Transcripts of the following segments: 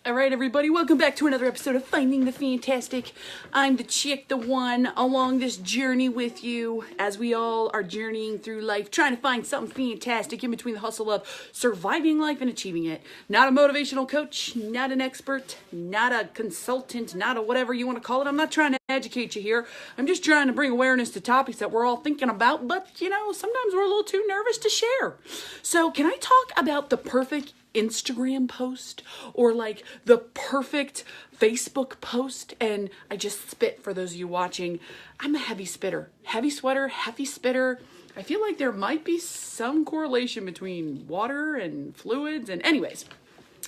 All right, everybody, welcome back to another episode of Finding the Fantastic. I'm the chick, the one, along this journey with you as we all are journeying through life, trying to find something fantastic in between the hustle of surviving life and achieving it. Not a motivational coach, not an expert, not a consultant, not a whatever you want to call it. I'm not trying to educate you here. I'm just trying to bring awareness to topics that we're all thinking about, but, sometimes we're a little too nervous to share. So can I talk about the perfect Instagram post or like the perfect Facebook post? And I just spit for those of you watching. I'm a heavy spitter, heavy sweater, heavy spitter. I feel like there might be some correlation between water and fluids and anyways.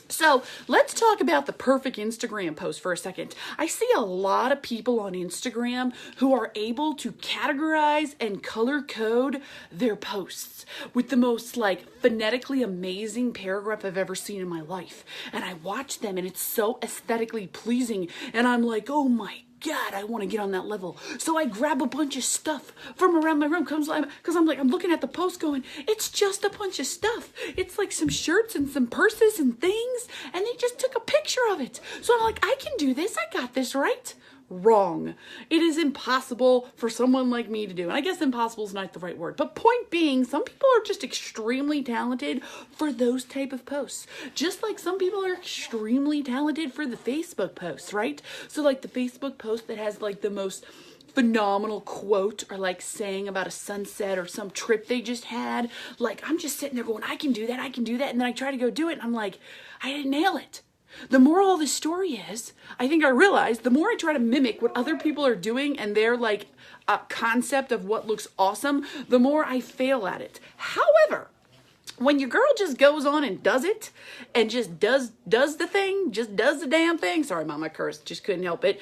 So let's talk about the perfect Instagram post for a second. I see a lot of people on Instagram who are able to categorize and color code their posts with the most phonetically amazing paragraph I've ever seen in my life. And I watch them and it's so aesthetically pleasing. And I'm like, oh my God, I want to get on that level. So I grab a bunch of stuff from around my room because I'm looking at the post going, it's just a bunch of stuff. It's like some shirts and some purses and things, and they just took a picture of it. So I'm like, I can do this. I got this, right? Wrong. It is impossible for someone like me to do. And I guess impossible is not the right word. But point being, some people are just extremely talented for those type of posts. Just like some people are extremely talented for the Facebook posts, right? So like the Facebook post that has like the most phenomenal quote or like saying about a sunset or some trip they just had. Like I'm just sitting there going, I can do that. And then I try to go do it. And I'm like, I didn't nail it. The moral of the story is, I think I realized the more I try to mimic what other people are doing and their a concept of what looks awesome, the more I fail at it. However, when your girl just goes on and does it and just does the thing, just does the damn thing. Sorry, Mom, I cursed, just couldn't help it.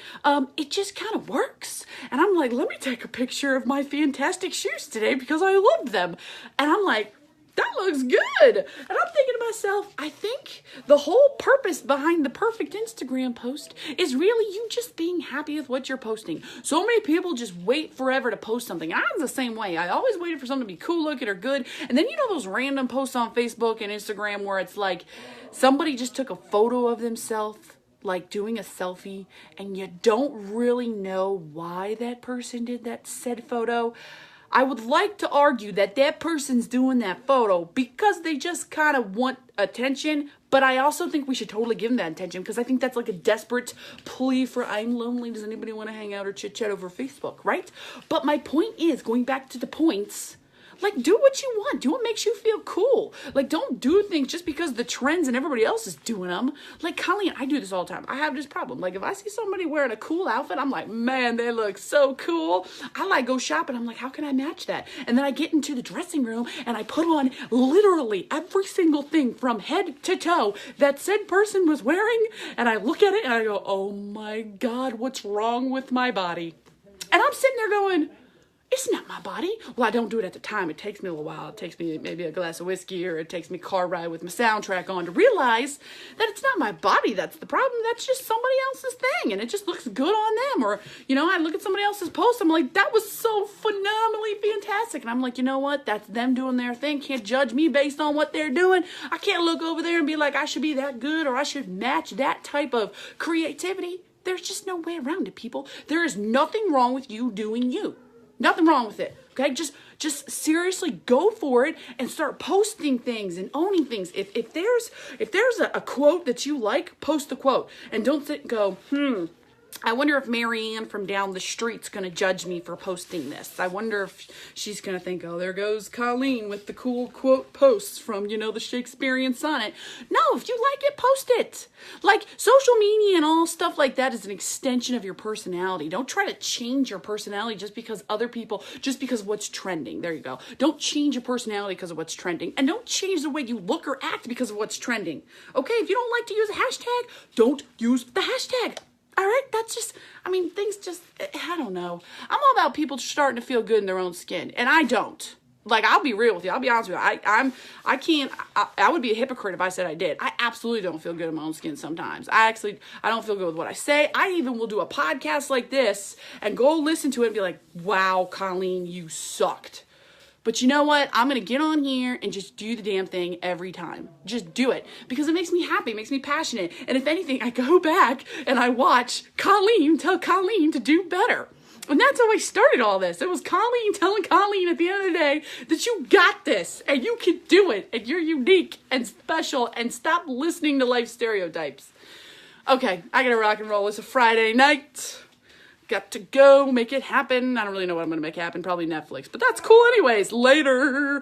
It just kind of works. And I'm like, let me take a picture of my fantastic shoes today because I love them. And I'm like, that looks good. And I'm thinking to myself, I think the whole purpose behind the perfect Instagram post is really you just being happy with what you're posting. So many people just wait forever to post something. I'm the same way. I always waited for something to be cool looking or good. And then those random posts on Facebook and Instagram where it's like somebody just took a photo of themselves like doing a selfie and you don't really know why that person did that said photo. I would like to argue that person's doing that photo because they just kind of want attention, but I also think we should totally give them that attention because I think that's like a desperate plea for I'm lonely. Does anybody want to hang out or chit chat over Facebook, right? But my point is, going back to the points, do what you want. Do what makes you feel cool. Don't do things just because the trends and everybody else is doing them. Colleen, I do this all the time. I have this problem. If I see somebody wearing a cool outfit, I'm like, man, they look so cool. I go shopping. I'm like, how can I match that? And then I get into the dressing room and I put on literally every single thing from head to toe that said person was wearing. And I look at it and I go, oh my God, what's wrong with my body? And I'm sitting there going, it's not my body. Well, I don't do it at the time. It takes me a little while. It takes me maybe a glass of whiskey or it takes me a car ride with my soundtrack on to realize that it's not my body that's the problem. That's just somebody else's thing. And it just looks good on them. Or, I look at somebody else's post. I'm like, that was so phenomenally fantastic. And I'm like, you know what? That's them doing their thing. Can't judge me based on what they're doing. I can't look over there and be like, I should be that good or I should match that type of creativity. There's just no way around it, people. There is nothing wrong with you doing you. Nothing wrong with it, okay? Just seriously go for it and start posting things and owning things. If there's a quote that you like, post the quote. And don't sit and go, I wonder if Marianne from down the street's going to judge me for posting this. I wonder if she's going to think, oh, there goes Colleen with the cool quote posts from, the Shakespearean sonnet. No, if you like it, post it. Social media and all stuff like that is an extension of your personality. Don't try to change your personality just because of what's trending. There you go. Don't change your personality because of what's trending. And don't change the way you look or act because of what's trending. Okay, if you don't like to use a hashtag, don't use the hashtag. All right, that's just, I don't know. I'm all about people starting to feel good in their own skin, and I don't. I'll be real with you. I'll be honest with you. I would be a hypocrite if I said I did. I absolutely don't feel good in my own skin sometimes. I don't feel good with what I say. I even will do a podcast like this and go listen to it and be like, wow, Colleen, you sucked. But you know what? I'm going to get on here and just do the damn thing every time. Just do it. Because it makes me happy. It makes me passionate. And if anything, I go back and I watch Colleen tell Colleen to do better. And that's how I started all this. It was Colleen telling Colleen at the end of the day that you got this and you can do it and you're unique and special and stop listening to life stereotypes. Okay, I gotta rock and roll. It's a Friday night. Got to go make it happen. I don't really know what I'm gonna make happen. Probably Netflix, but that's cool anyways. Later.